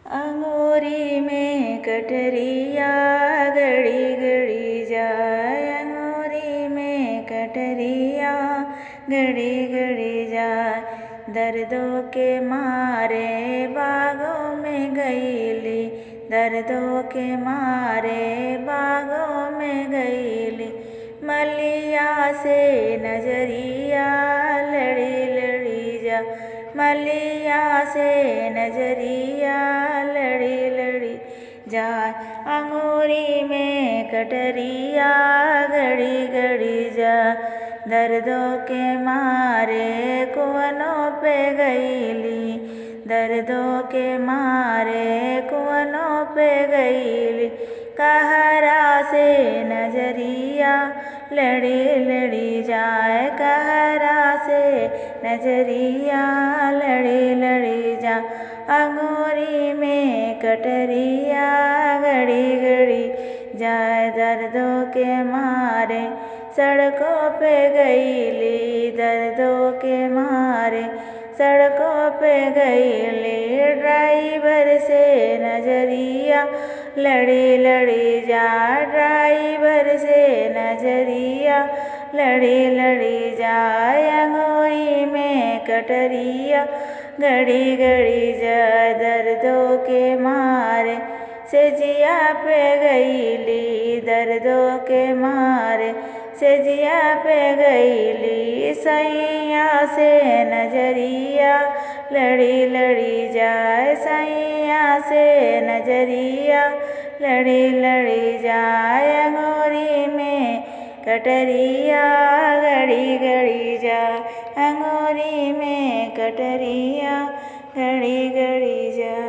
अंगूरी में कटरिया गड़ी गड़ी जाए, अंगूरी में कटरिया गड़ी गड़ी जाए। दर्दों के मारे बागों में गईली, दर्दों के मारे बागों में गईली। मलिया से नजरिया लड़ी लड़ी जा, मलिया से नजरिया लड़ी लड़ी जाए। अंगूरी में कटरिया गड़ी गड़ी जा, दर्दों के मारे कुआनों पे गईली, दर्दों के मारे कुआनों पे गईली। कहरा से नजरिया लड़ी लड़ी जाए, कहरा से नजरिया लड़ी लड़ी जा। अंगूरी में कटरिया गड़ी गड़ी जाए, दर्दों के मारे सड़कों पे गईली, दर्दों के मारे सड़कों पे गईली। ड्राइवर से नजरिया लड़ी लड़ी जा, ड्राइवर से नजरिया लड़ी लड़ी जाए। अंगूरी में कटरिया गड़ी गड़ी जाए, दर्दों के मारे सेजिया पे गईली, दर्दों के मारे सेजिया पे गईली। सैया से नजरिया लड़ी लड़ी जाए, सैया से नजरिया लड़ी लड़ी जाए। अंगूरी में कटरिया गड़ी गड़ी जाए, अंगूरी में कटरिया गड़ी गड़ी जाए।